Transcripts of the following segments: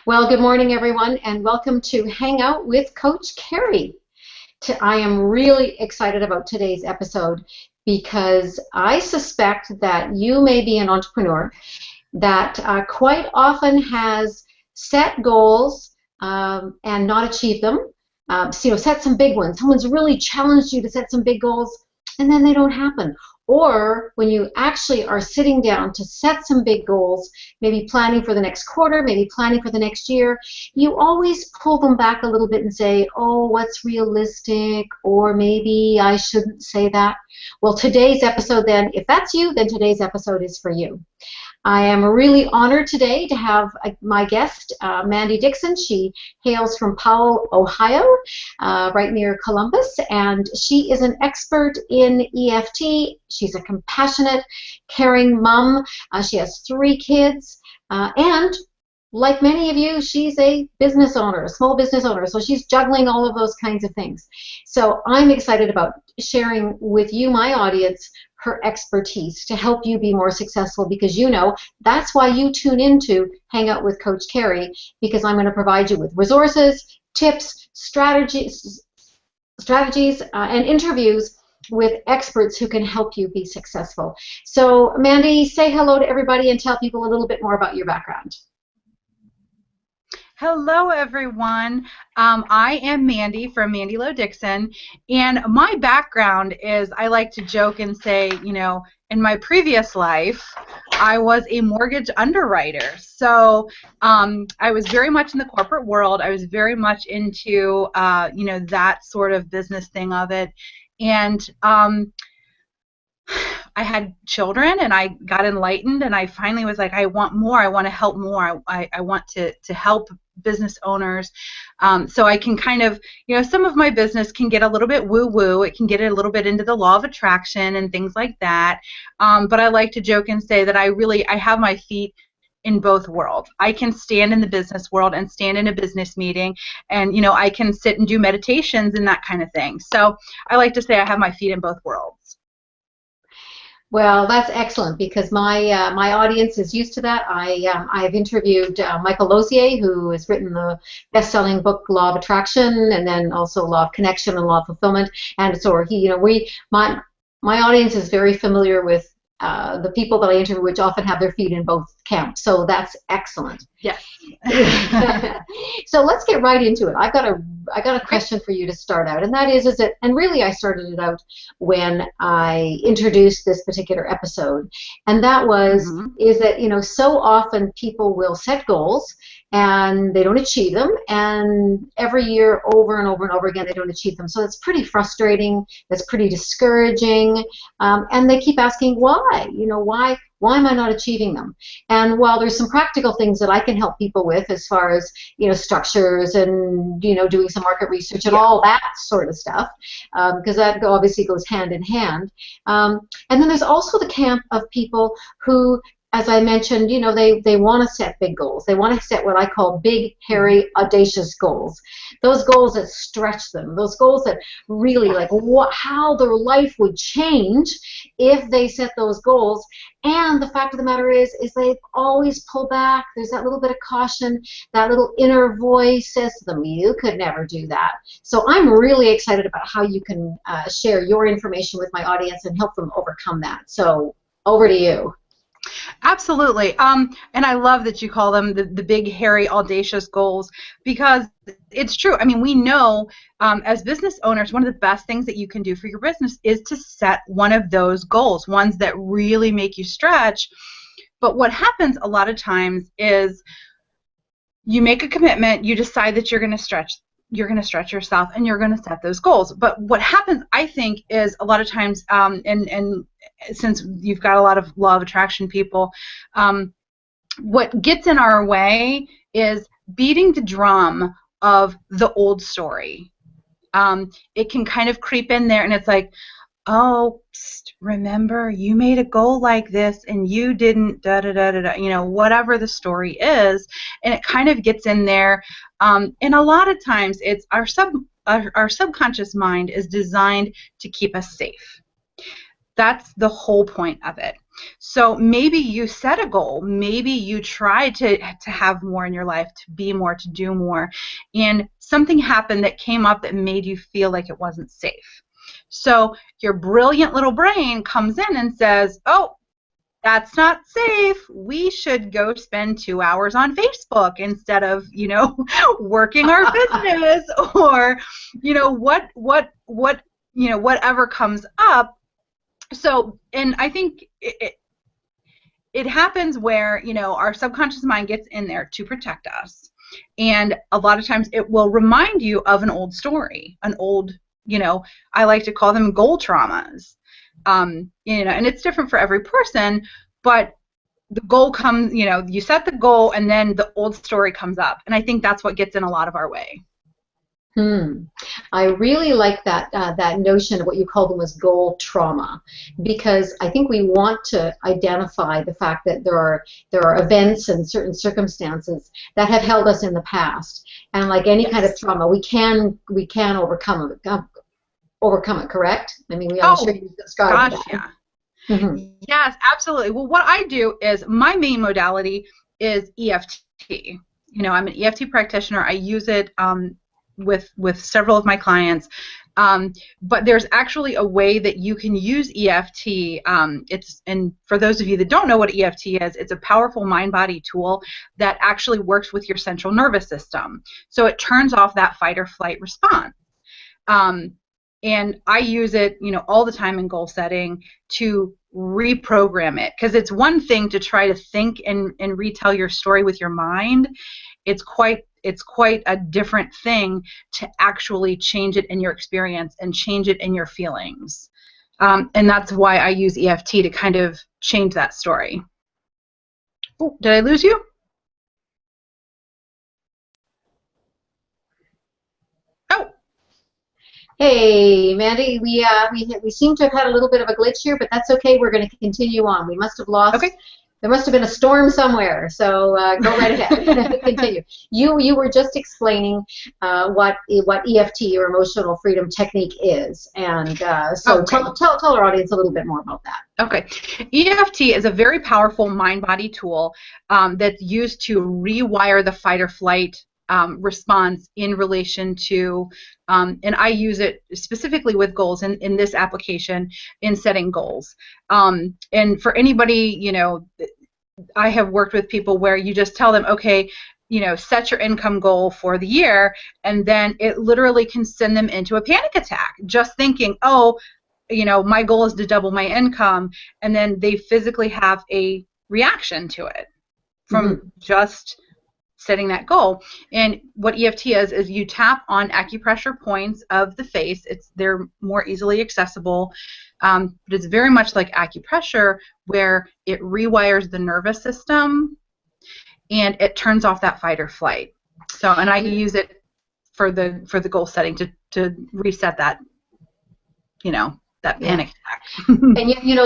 Well, good morning, everyone, and welcome to Hang Out with Coach Kerry. I am really excited about today's episode because I suspect that you may be an entrepreneur that quite often has set goals and not achieved them. Set some big ones. Someone's really challenged you to set some big goals, and then they don't happen. Or when you actually are sitting down to set some big goals, maybe planning for the next quarter, maybe planning for the next year, you always pull them back a little bit and say, oh, what's realistic? Or maybe I shouldn't say that. Well, today's episode then, if that's you, then today's episode is for you. I am really honored today to have my guest, Mandy Dickson. She hails from Powell, Ohio, right near Columbus, and she is an expert in EFT. She's a compassionate, caring mom. She has 3 kids, and like many of you, she's a business owner, a small business owner, so she's juggling all of those kinds of things. So I'm excited about sharing with you, my audience, her expertise to help you be more successful, because you know that's why you tune into Hang Out with Coach Kerry, because I'm going to provide you with resources, tips, strategies, and interviews with experts who can help you be successful. So Mandy, say hello to everybody and tell people a little bit more about your background. Hello, everyone. I am Mandy from Mandy Lo Dickson, and my background is, I like to joke and say, you know, in my previous life, I was a mortgage underwriter. So I was very much in the corporate world. I was very much into, that sort of business thing of it. And I had children, and I got enlightened, and I finally was like, I want more. I want to help more. I want to help business owners. So I can kind of, some of my business can get a little bit woo-woo. It can get a little bit into the law of attraction and things like that. But I like to joke and say that I have my feet in both worlds. I can stand in the business world and stand in a business meeting, and I can sit and do meditations and that kind of thing. So I like to say I have my feet in both worlds. Well, that's excellent, because my my audience is used to that. I've interviewed Michael Lozier, who has written the best-selling book Law of Attraction, and then also Law of Connection and Law of Fulfillment. And so my audience is very familiar with the people that I interview, which often have their feet in both camps. So that's excellent. Yes. So let's get right into it. I've got a question for you to start out, and that is it? And really, I started it out when I introduced this particular episode, and that was is that so often people will set goals and they don't achieve them, and every year over and over and over again they don't achieve them. So it's pretty frustrating. That's pretty discouraging, and they keep asking why. Why am I not achieving them? And while there's some practical things that I can help people with, as far as structures and doing some market research and all that sort of stuff, because that obviously goes hand in hand. And then there's also the camp of people who, as I mentioned, they want to set big goals. They want to set what I call big, hairy, audacious goals. Those goals that stretch them. Those goals that really, like, how their life would change if they set those goals. And the fact of the matter is they always pull back. There's that little bit of caution. That little inner voice says to them, you could never do that. So I'm really excited about how you can share your information with my audience and help them overcome that. So over to you. Absolutely. And I love that you call them the big, hairy, audacious goals, because it's true. I mean, we know as business owners, one of the best things that you can do for your business is to set one of those goals, ones that really make you stretch. But what happens a lot of times is you make a commitment, you decide that you're going to stretch yourself, and you're going to set those goals. But what happens, I think, is a lot of times, and since you've got a lot of law of attraction people, what gets in our way is beating the drum of the old story. It can kind of creep in there, and it's like, oh, remember, you made a goal like this and you didn't, whatever the story is, and it kind of gets in there. And a lot of times it's our subconscious mind is designed to keep us safe. That's the whole point of it. So maybe you set a goal, maybe you try to have more in your life, to be more, to do more, and something happened that came up that made you feel like it wasn't safe. So your brilliant little brain comes in and says, oh, that's not safe. We should go spend 2 hours on Facebook instead of, working our business, or, whatever comes up. So, and I think it happens where, our subconscious mind gets in there to protect us. And a lot of times it will remind you of an old story, an old, I like to call them goal traumas. And it's different for every person, but the goal comes, you set the goal and then the old story comes up. And I think that's what gets in a lot of our way. I really like that that notion of what you call them as goal trauma, because I think we want to identify the fact that there are events and certain circumstances that have held us in the past, and like any kind of trauma, we can overcome it. Correct? I mean, I'm sure you described that. Yeah. Mm-hmm. Yes, absolutely. Well, what I do is my main modality is EFT. I'm an EFT practitioner. I use it with several of my clients, but there's actually a way that you can use EFT. And for those of you that don't know what EFT is, it's a powerful mind-body tool that actually works with your central nervous system. So it turns off that fight or flight response. And I use it, all the time in goal setting to reprogram it, because it's one thing to try to think and retell your story with your mind. It's quite a different thing to actually change it in your experience and change it in your feelings. And that's why I use EFT to kind of change that story. Oh, did I lose you? Oh. Hey, Mandy, we seem to have had a little bit of a glitch here, but that's okay. We're going to continue on. We must have lost. Okay. There must have been a storm somewhere, so go right ahead. Continue. You were just explaining what EFT, or emotional freedom technique, is, and so okay. tell our audience a little bit more about that. Okay. EFT is a very powerful mind-body tool that's used to rewire the fight or flight response in relation to, and I use it specifically with goals in this application in setting goals. And for anybody, I have worked with people where you just tell them, okay, set your income goal for the year, and then it literally can send them into a panic attack, just thinking, oh, my goal is to double my income, and then they physically have a reaction to it from just setting that goal. And what EFT is you tap on acupressure points of the face. They're more easily accessible, but it's very much like acupressure, where it rewires the nervous system and it turns off that fight or flight. So, and I use it for the goal setting to reset that, that panic attack. And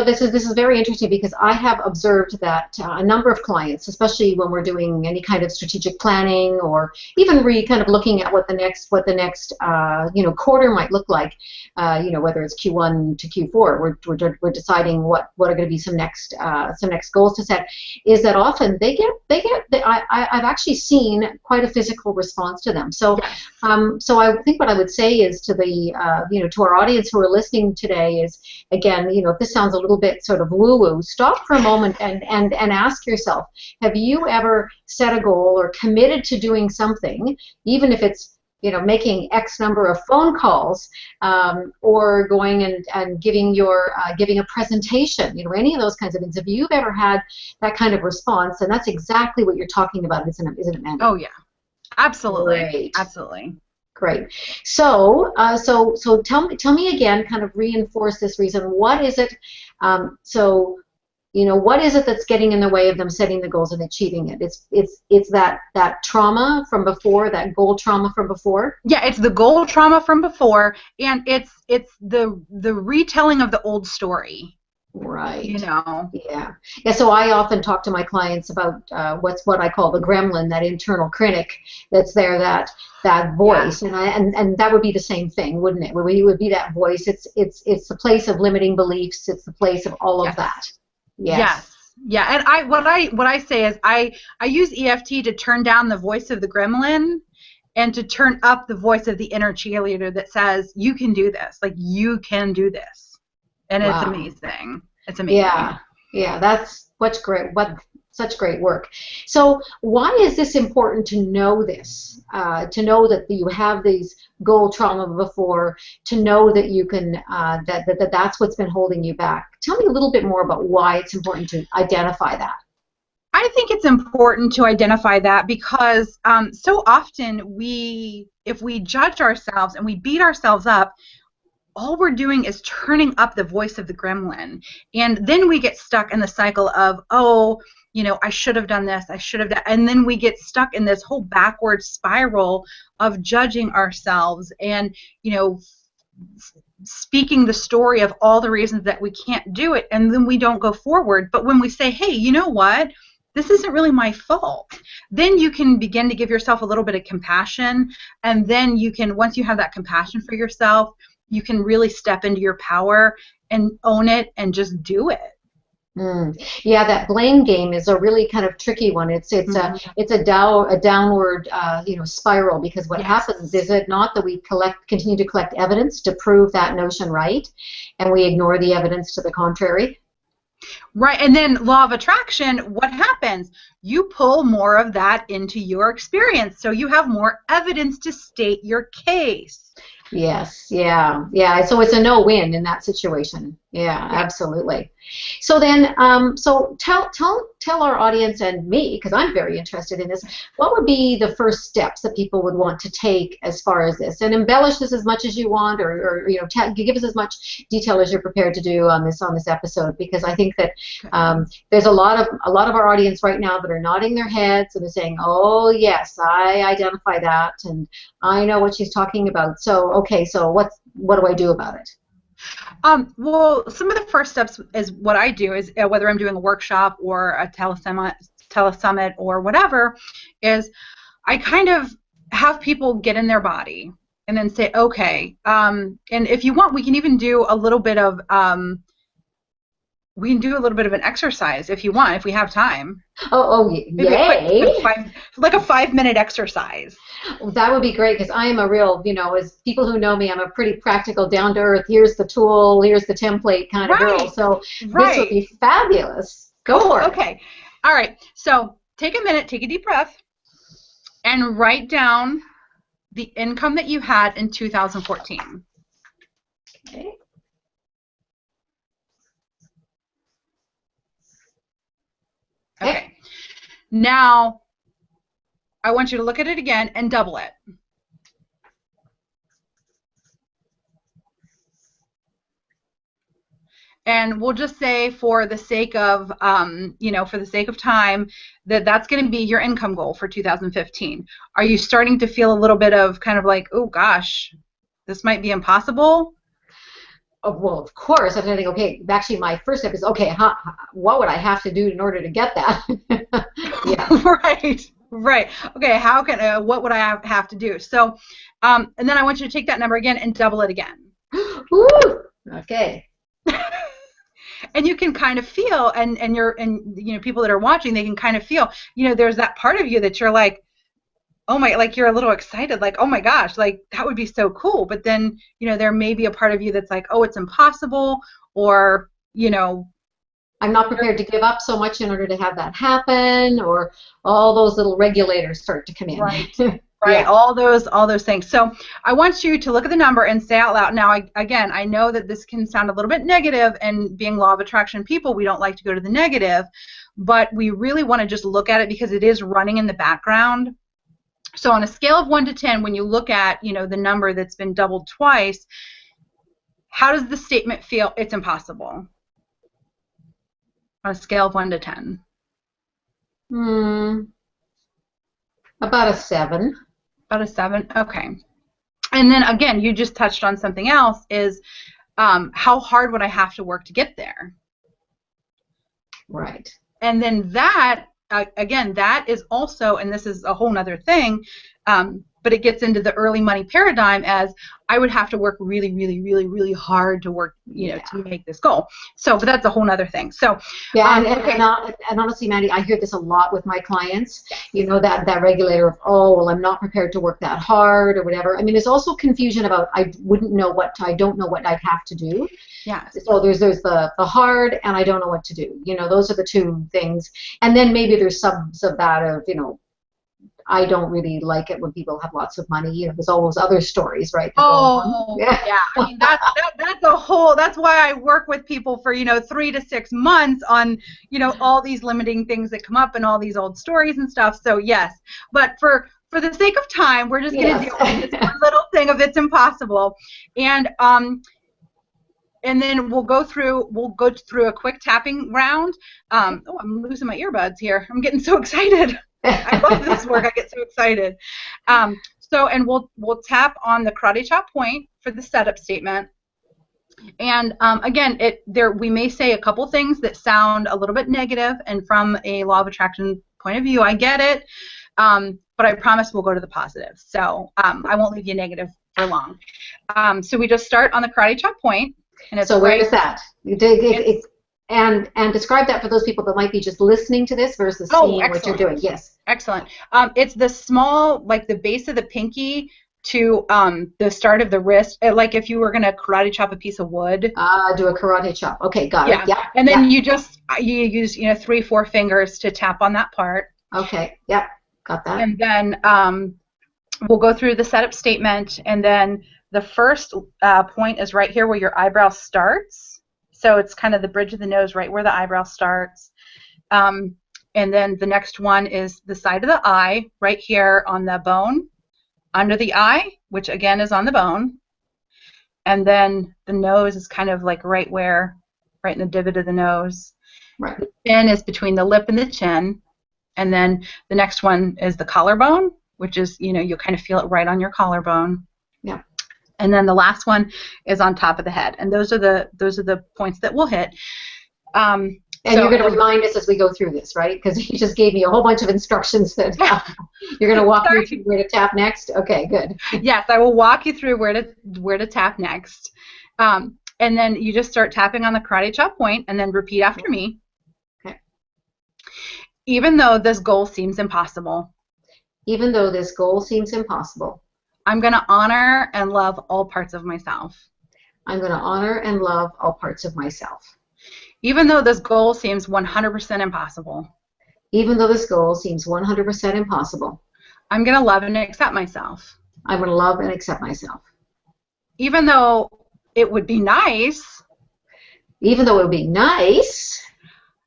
this is very interesting, because I have observed that a number of clients, especially when we're doing any kind of strategic planning, or even kind of looking at what the next quarter might look like, whether it's Q1 to Q4, we're deciding what are going to be some next goals to set, is that often I've actually seen quite a physical response to them. So so I think what I would say is to to our audience who are listening today is, again, if this sounds a little bit sort of woo-woo, stop for a moment and ask yourself, have you ever set a goal or committed to doing something, even if it's making X number of phone calls, or going and giving a presentation, any of those kinds of things. If you've ever had that kind of response, and that's exactly what you're talking about, isn't it, Mandy? Oh yeah, absolutely. Great. Absolutely. Great. So tell me again, kind of reinforce this reason. What is it? What is it that's getting in the way of them setting the goals and achieving it? It's that trauma from before, that goal trauma from before. Yeah, it's the goal trauma from before, and it's the retelling of the old story. Right. Yeah. So I often talk to my clients about what I call the gremlin, that internal critic that's there, that voice, and that would be the same thing, wouldn't it? It would be that voice. It's the place of limiting beliefs. It's the place of all of that. Yes. Yeah, and what I say is I use EFT to turn down the voice of the gremlin and to turn up the voice of the inner cheerleader that says you can do this, like you can do this, and it's Wow. amazing. It's amazing. Yeah, that's what's great. What such great work. So why is this important to know this? To know that you have these goal trauma before, to know that you can that's what's been holding you back. Tell me a little bit more about why it's important to identify that. I think it's important to identify that because so often if we judge ourselves and we beat ourselves up, all we're doing is turning up the voice of the gremlin. And then we get stuck in the cycle of, oh, I should have done this, I should have done, and then we get stuck in this whole backward spiral of judging ourselves and, speaking the story of all the reasons that we can't do it, and then we don't go forward. But when we say, hey, you know what? This isn't really my fault. Then you can begin to give yourself a little bit of compassion, and then you can, once you have that compassion for yourself, you can really step into your power and own it and just do it. Yeah, that blame game is a really kind of tricky one. It's a downward spiral, because what happens is it not that we continue to collect evidence to prove that notion right, and we ignore the evidence to the contrary. Right, and then law of attraction, what happens? You pull more of that into your experience, so you have more evidence to state your case. Yes, yeah. So it's a no-win in that situation. Yeah, absolutely. So then, so tell our audience and me, because I'm very interested in this, what would be the first steps that people would want to take as far as this? And embellish this as much as you want, or give us as much detail as you're prepared to do on this episode, because I think that there's a lot of our audience right now that are nodding their heads and they're saying, oh yes, I identify that and I know what she's talking about. So okay, so what do I do about it? Well, some of the first steps is what I do is whether I'm doing a workshop or a telesummit or whatever, is I kind of have people get in their body and then say, okay, and if you want, we can even do a little bit of an exercise if you want, if we have time. Oh, yay! Like a 5-minute exercise. That would be great, because I am a real, as people who know me, I'm a pretty practical, down to earth, here's the tool, here's the template kind of girl. So this would be fabulous. Go for it. Okay. All right. So take a minute, take a deep breath, and write down the income that you had in 2014. Okay. Okay. Now, I want you to look at it again and double it. And we'll just say, for the sake of, for the sake of time, that's going to be your income goal for 2015. Are you starting to feel a little bit of kind of like, oh gosh, this might be impossible? Oh, well, of course. I'm thinking, okay, actually my first step is, okay, what would I have to do in order to get that? Yeah. Right. Okay, what would I have to do? So, and then I want you to take that number again and double it again. Ooh, okay. And you can kind of feel, and people that are watching, they can kind of feel, there's that part of you that you're like, oh my, like you're a little excited, like, oh my gosh, like that would be so cool. But then, there may be a part of you that's like, oh, it's impossible, or, I'm not prepared to give up so much in order to have that happen, or all those little regulators start to come in. Right. Right. Yeah. All those things. So I want you to look at the number and say out loud. Now, I know that this can sound a little bit negative, and being law of attraction people, we don't like to go to the negative, but we really want to just look at it because it is running in the background. So on a scale of 1 to 10, when you look at, the number that's been doubled twice, how does the statement feel? It's impossible. On a scale of 1 to 10. About a 7. About a 7? Okay. And then again, you just touched on something else, is how hard would I have to work to get there? Right. And then that, again, that is also, and this is a whole nother thing, but it gets into the early money paradigm as I would have to work really, really, really, really hard to work, to make this goal. So, but that's a whole nother thing. So, yeah, okay. and honestly, Mandy, I hear this a lot with my clients. That regulator of, oh, well, I'm not prepared to work that hard or whatever. I mean, there's also confusion about I don't know what I'd have to do. Yeah. So there's the hard and I don't know what to do. Those are the two things. And then maybe there's subs of that of, I don't really like it when people have lots of money. There's all those other stories, right? Oh, yeah. I mean, that's why I work with people for, 3 to 6 months on, all these limiting things that come up and all these old stories and stuff. So yes, but for the sake of time, we're just going to deal with this one little thing of it's impossible. And then we'll go through a quick tapping round. I'm losing my earbuds here. I'm getting so excited. I love this work. I get so excited. And we'll tap on the karate chop point for the setup statement. And again, we may say a couple things that sound a little bit negative, and from a law of attraction point of view, I get it. But I promise we'll go to the positive. So I won't leave you negative for long. So we just start on the karate chop point. And so where is that? And describe that for those people that might be just listening to this versus seeing what you're doing. Yes. Excellent. It's the small, like the base of the pinky to the start of the wrist, like if you were going to karate chop a piece of wood. Do a karate chop. Okay, got it. Yeah. And then you use 3-4 fingers to tap on that part. Okay. Yep. Got that. And then we'll go through the setup statement, and then the first point is right here where your eyebrow starts. So it's kind of the bridge of the nose, right where the eyebrow starts. And then the next one is the side of the eye, right here on the bone, under the eye, which again is on the bone. And then the nose is kind of like right in the divot of the nose. Right. The chin is between the lip and the chin. And then the next one is the collarbone, which is, you'll kind of feel it right on your collarbone. Yeah. And then the last one is on top of the head, and those are the points that we'll hit. And you're going to remind us as we go through this, right? Because you just gave me a whole bunch of instructions that you're going to walk me through where to tap next. Okay, good. Yes, I will walk you through where to tap next, and then you just start tapping on the karate chop point, and then repeat after me. Okay. Even though this goal seems impossible. Even though this goal seems impossible. I'm going to honor and love all parts of myself. I'm going to honor and love all parts of myself. Even though this goal seems 100% impossible. Even though this goal seems 100% impossible. I'm going to love and accept myself. I'm going to love and accept myself. Even though it would be nice. Even though it would be nice.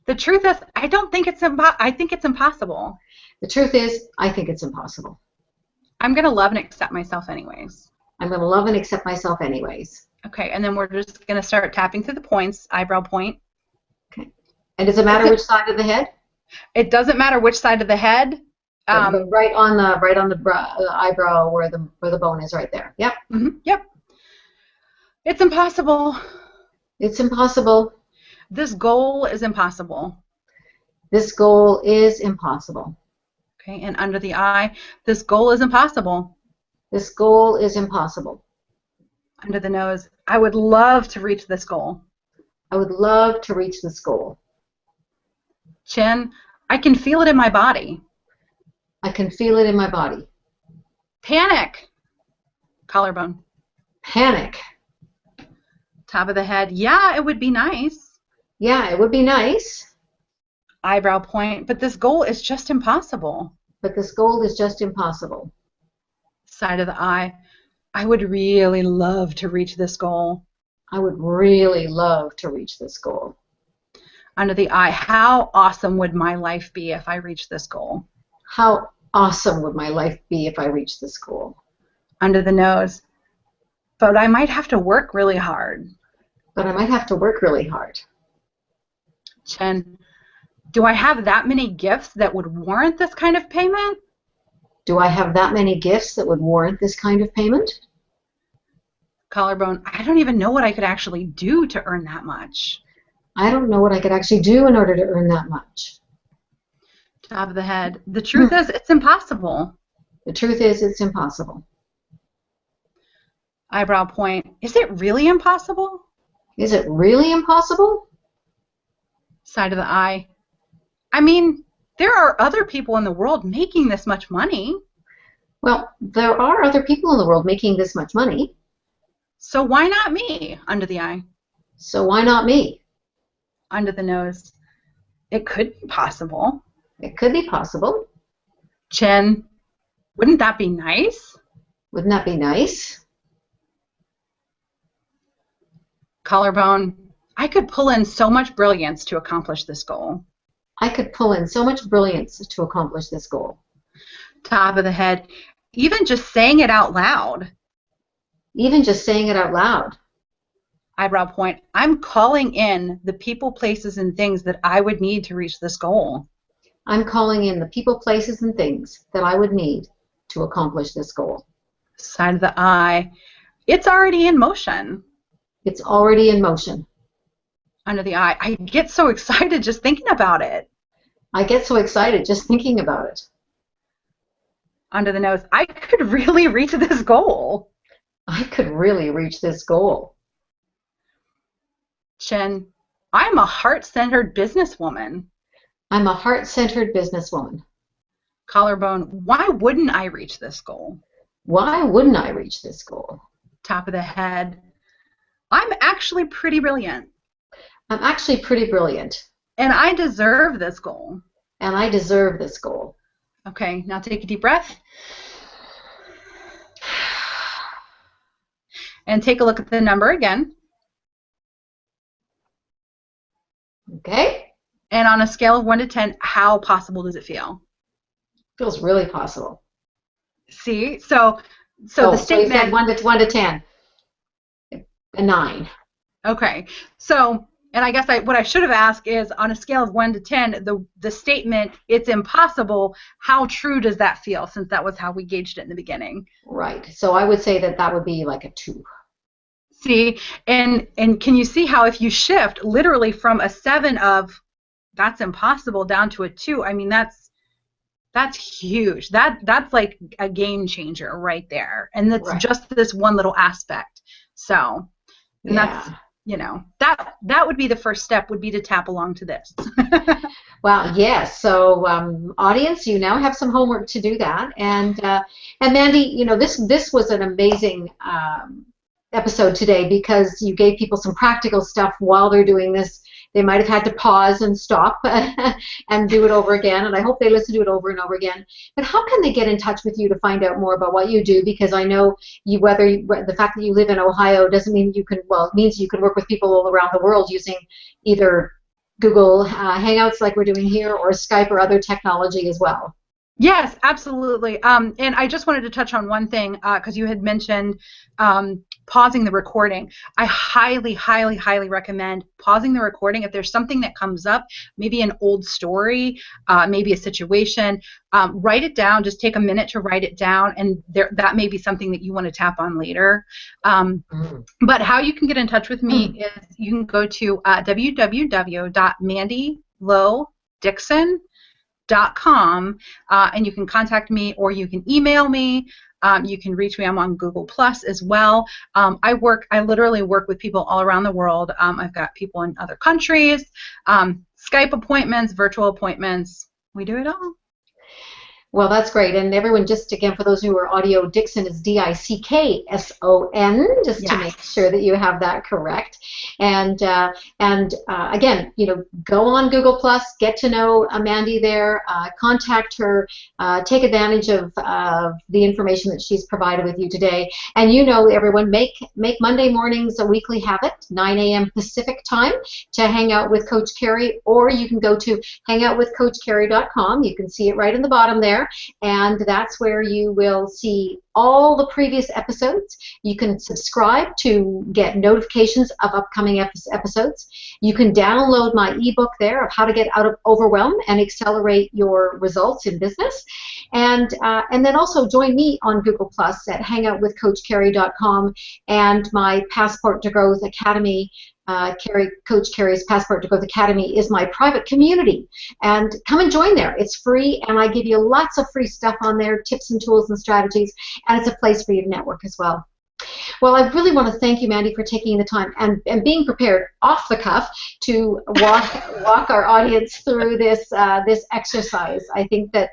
The truth is, I think it's impossible. The truth is, I think it's impossible. I'm going to love and accept myself anyways. I'm going to love and accept myself anyways. Okay, and then we're just going to start tapping through the points, eyebrow point. Okay. And does it matter which side of the head? It doesn't matter which side of the head. But right on the eyebrow where the bone is, right there. Yep. Mm-hmm. Yep. It's impossible. It's impossible. This goal is impossible. This goal is impossible. Okay, and under the eye, this goal is impossible. This goal is impossible. Under the nose, I would love to reach this goal. I would love to reach this goal. Chin, I can feel it in my body. I can feel it in my body. Panic. Collarbone. Panic. Top of the head, yeah, it would be nice. Yeah, it would be nice. Eyebrow point, but this goal is just impossible. But this goal is just impossible. Side of the eye, I would really love to reach this goal. I would really love to reach this goal. Under the eye, how awesome would my life be if I reached this goal? How awesome would my life be if I reached this goal? Under the nose, but I might have to work really hard. But I might have to work really hard. Chin, do I have that many gifts that would warrant this kind of payment? Do I have that many gifts that would warrant this kind of payment? Collarbone, I don't even know what I could actually do to earn that much. I don't know what I could actually do in order to earn that much. Top of the head, the truth is it's impossible. The truth is, it's impossible. Eyebrow point. Is it really impossible? Is it really impossible? Side of the eye. I mean, there are other people in the world making this much money. Well, there are other people in the world making this much money. So why not me? Under the eye. So why not me? Under the nose. It could be possible. It could be possible. Chin. Wouldn't that be nice? Wouldn't that be nice? Collarbone. I could pull in so much brilliance to accomplish this goal. I could pull in so much brilliance to accomplish this goal. Top of the head. Even just saying it out loud. Even just saying it out loud. Eyebrow point. I'm calling in the people, places, and things that I would need to reach this goal. I'm calling in the people, places, and things that I would need to accomplish this goal. Side of the eye. It's already in motion. It's already in motion. Under the eye. I get so excited just thinking about it. I get so excited just thinking about it. Under the nose. I could really reach this goal. I could really reach this goal. Chin. I'm a heart-centered businesswoman. I'm a heart-centered businesswoman. Collarbone. Why wouldn't I reach this goal? Why wouldn't I reach this goal? Top of the head. I'm actually pretty brilliant. I'm actually pretty brilliant. And I deserve this goal. And I deserve this goal. Okay, now take a deep breath. And take a look at the number again. Okay. And on a scale of 1 to 10, how possible does it feel? Feels really possible. See? So the statement... So you said 1 to 10. A 9. Okay. So, and I guess what I should have asked is, on a scale of 1 to 10, the statement, it's impossible, how true does that feel, since that was how we gauged it in the beginning? Right. So I would say that would be like a 2. See? And can you see how if you shift literally from a 7 of that's impossible down to a 2, I mean, that's huge. That's like a game changer right there. And that's right. Just this one little aspect. So, and that's, you know, that would be the first step, would be to tap along to this. Well, yes. So, audience, you now have some homework to do that. And Mandy, you know, this was an amazing episode today, because you gave people some practical stuff while they're doing this. They might have had to pause and stop and do it over again, and I hope they listen to it over and over again. But how can they get in touch with you to find out more about what you do? Because I know the fact that you live in Ohio doesn't mean you can, well, it means you can work with people all around the world using either Google Hangouts like we're doing here, or Skype, or other technology as well. Yes, absolutely. And I just wanted to touch on one thing, because you had mentioned pausing the recording. I highly, highly, highly recommend pausing the recording. If there's something that comes up, maybe an old story, maybe a situation, write it down. Just take a minute to write it down, and that may be something that you want to tap on later. But how you can get in touch with me is you can go to www.mandylodickson.com, and you can contact me, or you can email me. You can reach me. I'm on Google Plus as well. I literally work with people all around the world. I've got people in other countries, Skype appointments, virtual appointments. We do it all. Well, that's great. And everyone, just again, for those who are audio, Dickson is Dickson, just to make sure that you have that correct. And again, you know, go on Google Plus, get to know Mandy there, contact her, take advantage of the information that she's provided with you today. And you know, everyone, make Monday mornings a weekly habit, 9 a.m. Pacific time, to hang out with Coach Kerry, or you can go to hangoutwithcoachkerry.com. You can see it right in the bottom there. And that's where you will see all the previous episodes. You can subscribe to get notifications of upcoming episodes. You can download my ebook there of how to get out of overwhelm and accelerate your results in business. And then also join me on Google Plus at hangoutwithcoachkerry.com and my Passport to Growth Academy Coach Kerry's Passport to Growth Academy is my private community. And come and join there. It's free, and I give you lots of free stuff on there, tips and tools and strategies, and it's a place for you to network as well. Well, I really want to thank you, Mandy, for taking the time and being prepared off the cuff to walk our audience through this exercise. I think that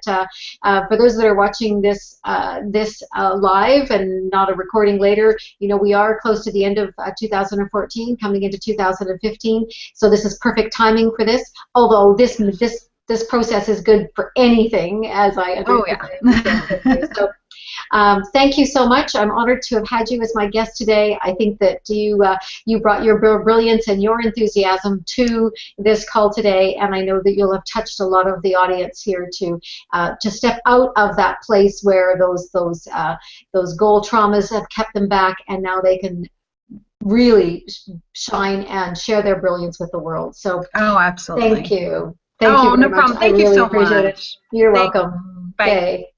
for those that are watching this live and not a recording later, we are close to the end of 2014, coming into 2015. So this is perfect timing for this. Although this process is good for anything, as I understand. So. Thank you so much. I'm honored to have had you as my guest today. I think that you brought your brilliance and your enthusiasm to this call today, and I know that you'll have touched a lot of the audience here to step out of that place where those goal traumas have kept them back, and now they can really shine and share their brilliance with the world. So, absolutely. Thank you. Thank you very no much. problem. Thank you so much. You're welcome. Bye. Okay.